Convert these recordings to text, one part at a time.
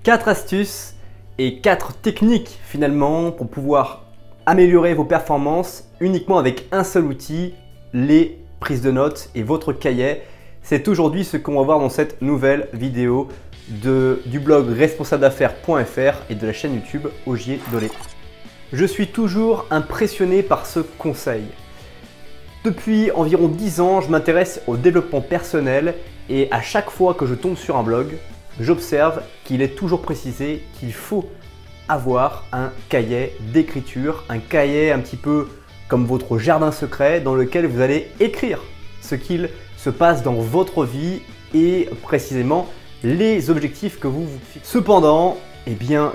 4 astuces et 4 techniques finalement pour pouvoir améliorer vos performances uniquement avec un seul outil, les prises de notes et votre cahier. C'est aujourd'hui ce qu'on va voir dans cette nouvelle vidéo du blog responsabledaffaires.fr et de la chaîne YouTube Ogier Dolé. Je suis toujours impressionné par ce conseil. Depuis environ 10 ans, je m'intéresse au développement personnel et à chaque fois que je tombe sur un blog, j'observe qu'il est toujours précisé qu'il faut avoir un cahier d'écriture, un cahier un petit peu comme votre jardin secret dans lequel vous allez écrire ce qu'il se passe dans votre vie et précisément les objectifs que vous vous fixez. Cependant,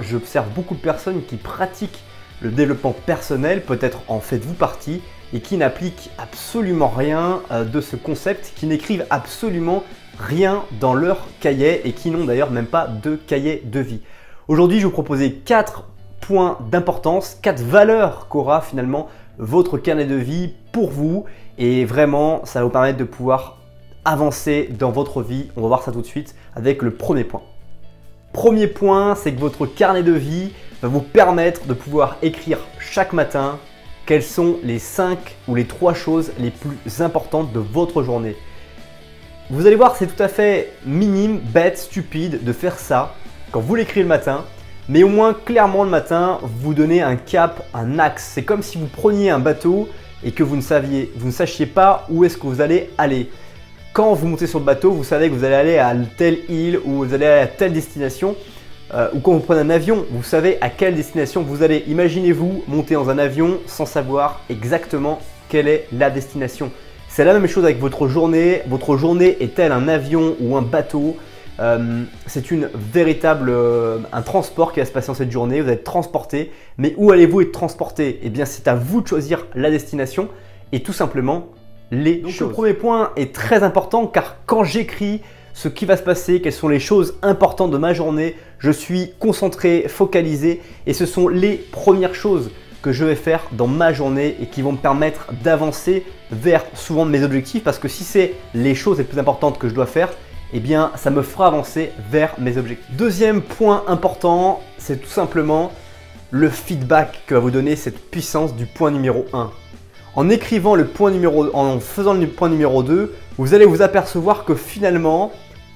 j'observe beaucoup de personnes qui pratiquent le développement personnel, peut-être en faites-vous partie, et qui n'appliquent absolument rien de ce concept, qui n'écrivent absolument rien dans leur cahier et qui n'ont d'ailleurs même pas de cahier de vie. Aujourd'hui, je vais vous proposer 4 points d'importance, 4 valeurs qu'aura finalement votre carnet de vie pour vous et vraiment, ça va vous permettre de pouvoir avancer dans votre vie. On va voir ça tout de suite avec le premier point. Premier point, c'est que votre carnet de vie va vous permettre de pouvoir écrire chaque matin quelles sont les 5 ou les 3 choses les plus importantes de votre journée. Vous allez voir, c'est tout à fait minime, bête, stupide de faire ça quand vous l'écrivez le matin, mais au moins clairement le matin, vous donnez un cap, un axe. C'est comme si vous preniez un bateau et que vous ne sachiez pas où est-ce que vous allez aller. Quand vous montez sur le bateau, vous savez que vous allez aller à telle île ou vous allez aller à telle destination. Ou quand vous prenez un avion, vous savez à quelle destination vous allez. Imaginez-vous monter dans un avion sans savoir exactement quelle est la destination. C'est la même chose avec votre journée. Votre journée est-elle un avion ou un bateau? C'est un transport qui va se passer dans cette journée. Vous allez être transporté. Mais où allez-vous être transporté? Eh bien, c'est à vous de choisir la destination et tout simplement les choses. Le premier point est très important car quand j'écris ce qui va se passer, quelles sont les choses importantes de ma journée, je suis concentré, focalisé et ce sont les premières choses que je vais faire dans ma journée et qui vont me permettre d'avancer vers souvent mes objectifs parce que si c'est les choses les plus importantes que je dois faire, eh bien ça me fera avancer vers mes objectifs. Deuxième point important, c'est tout simplement le feedback que va vous donner cette puissance du point numéro 1. En faisant le point numéro 2, vous allez vous apercevoir que finalement,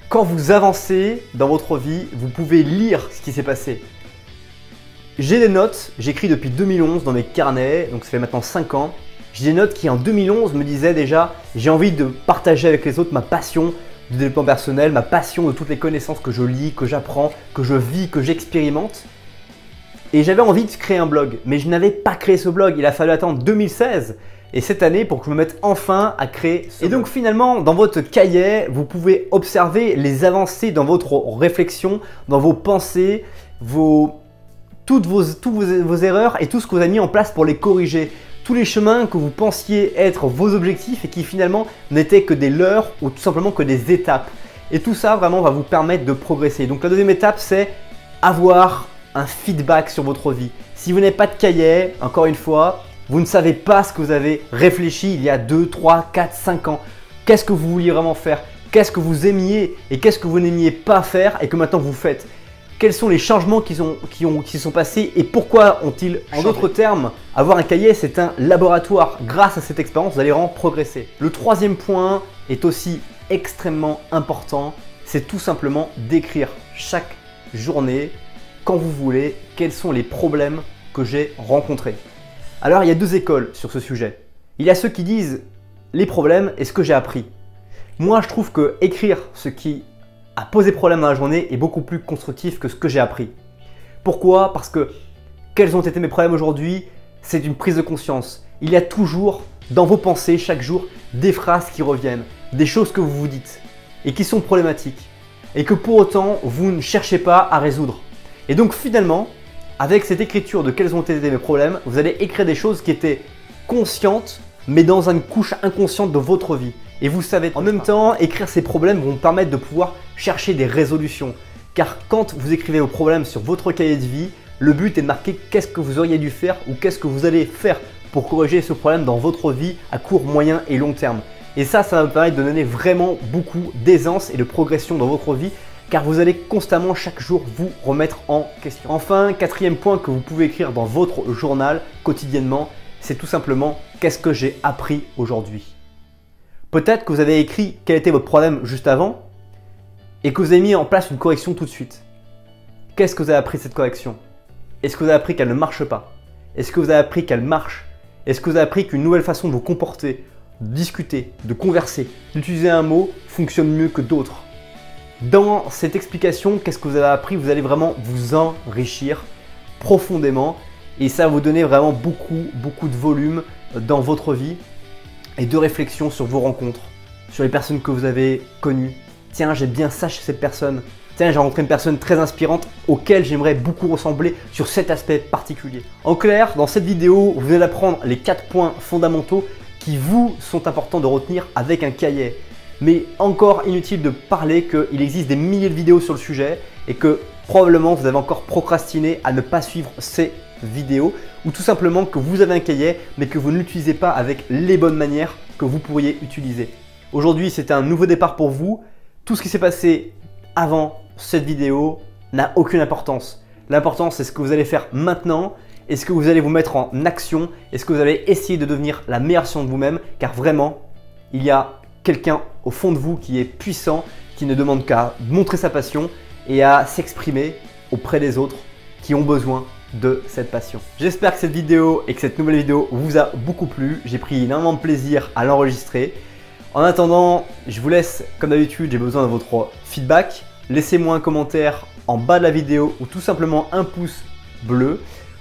quand vous avancez dans votre vie, vous pouvez lire ce qui s'est passé. J'ai des notes, j'écris depuis 2011 dans mes carnets, donc ça fait maintenant 5 ans. J'ai des notes qui en 2011 me disaient déjà j'ai envie de partager avec les autres ma passion du développement personnel, ma passion de toutes les connaissances que je lis, que j'apprends, que je vis, que j'expérimente. Et j'avais envie de créer un blog, mais je n'avais pas créé ce blog. Il a fallu attendre 2016 et cette année pour que je me mette enfin à créer ce blog. Et donc finalement, dans votre cahier, vous pouvez observer les avancées dans votre réflexion, dans vos pensées, toutes vos erreurs et tout ce que vous avez mis en place pour les corriger. Tous les chemins que vous pensiez être vos objectifs et qui finalement n'étaient que des leurres ou tout simplement que des étapes. Et tout ça vraiment va vous permettre de progresser. Donc la deuxième étape, c'est avoir un feedback sur votre vie. Si vous n'avez pas de cahier, encore une fois, vous ne savez pas ce que vous avez réfléchi il y a 2, 3, 4, 5 ans. Qu'est-ce que vous vouliez vraiment faire? Qu'est-ce que vous aimiez et qu'est-ce que vous n'aimiez pas faire et que maintenant vous faites? Quels sont les changements qui sont passés et pourquoi ont-ils changé? En d'autres termes, avoir un cahier, c'est un laboratoire. Grâce à cette expérience, vous allez vraiment progresser. Le troisième point est aussi extrêmement important. C'est tout simplement d'écrire chaque journée, quand vous voulez, quels sont les problèmes que j'ai rencontrés. Alors, il y a 2 écoles sur ce sujet. Il y a ceux qui disent les problèmes et ce que j'ai appris. Moi, je trouve que écrire ce qui a posé problème dans la journée est beaucoup plus constructif que ce que j'ai appris. Pourquoi? Parce que quels ont été mes problèmes aujourd'hui? C'est une prise de conscience. Il y a toujours dans vos pensées chaque jour des phrases qui reviennent, des choses que vous vous dites et qui sont problématiques et que pour autant vous ne cherchez pas à résoudre. Et donc finalement, avec cette écriture de quels ont été mes problèmes, vous allez écrire des choses qui étaient conscientes mais dans une couche inconsciente de votre vie. Et vous savez, en même temps, écrire ces problèmes vont vous permettre de pouvoir chercher des résolutions. Car quand vous écrivez vos problèmes sur votre cahier de vie, le but est de marquer qu'est-ce que vous auriez dû faire ou qu'est-ce que vous allez faire pour corriger ce problème dans votre vie à court, moyen et long terme. Et ça va vous permettre de donner vraiment beaucoup d'aisance et de progression dans votre vie car vous allez constamment chaque jour vous remettre en question. Enfin, quatrième point que vous pouvez écrire dans votre journal quotidiennement, c'est tout simplement qu'est-ce que j'ai appris aujourd'hui. Peut-être que vous avez écrit quel était votre problème juste avant et que vous avez mis en place une correction tout de suite. Qu'est-ce que vous avez appris de cette correction? Est-ce que vous avez appris qu'elle ne marche pas? Est-ce que vous avez appris qu'elle marche? Est-ce que vous avez appris qu'une nouvelle façon de vous comporter, de discuter, de converser, d'utiliser un mot fonctionne mieux que d'autres? Dans cette explication, qu'est-ce que vous avez appris? Vous allez vraiment vous enrichir profondément et ça va vous donner vraiment beaucoup de volume dans votre vie et de réflexion sur vos rencontres, sur les personnes que vous avez connues. Tiens, j'ai bien ça chez cette personne. Tiens, j'ai rencontré une personne très inspirante auquel j'aimerais beaucoup ressembler sur cet aspect particulier. En clair, dans cette vidéo, vous allez apprendre les 4 points fondamentaux qui vous sont importants de retenir avec un cahier. Mais encore inutile de parler qu'il existe des milliers de vidéos sur le sujet et que probablement vous avez encore procrastiné à ne pas suivre ces vidéos ou tout simplement que vous avez un cahier mais que vous ne l'utilisez pas avec les bonnes manières que vous pourriez utiliser. Aujourd'hui, c'était un nouveau départ pour vous. Tout ce qui s'est passé avant cette vidéo n'a aucune importance. L'important, c'est ce que vous allez faire maintenant. Est-ce que vous allez vous mettre en action? Est-ce que vous allez essayer de devenir la meilleure version de vous-même? Car vraiment, il y a quelqu'un au fond de vous qui est puissant, qui ne demande qu'à montrer sa passion et à s'exprimer auprès des autres qui ont besoin de cette passion. J'espère que cette vidéo et que cette nouvelle vidéo vous a beaucoup plu. J'ai pris énormément de plaisir à l'enregistrer. En attendant, je vous laisse, comme d'habitude, j'ai besoin de votre feedback. Laissez-moi un commentaire en bas de la vidéo ou tout simplement un pouce bleu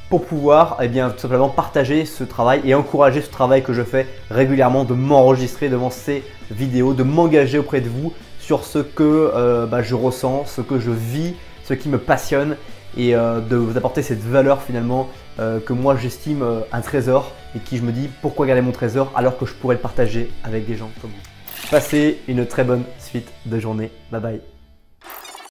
pour pouvoir tout simplement partager ce travail et encourager ce travail que je fais régulièrement de m'enregistrer devant ces vidéos, de m'engager auprès de vous sur ce que je ressens, ce que je vis, ce qui me passionne et de vous apporter cette valeur finalement que moi j'estime un trésor et qui je me dis pourquoi garder mon trésor alors que je pourrais le partager avec des gens comme vous. Passez une très bonne suite de journée. Bye bye.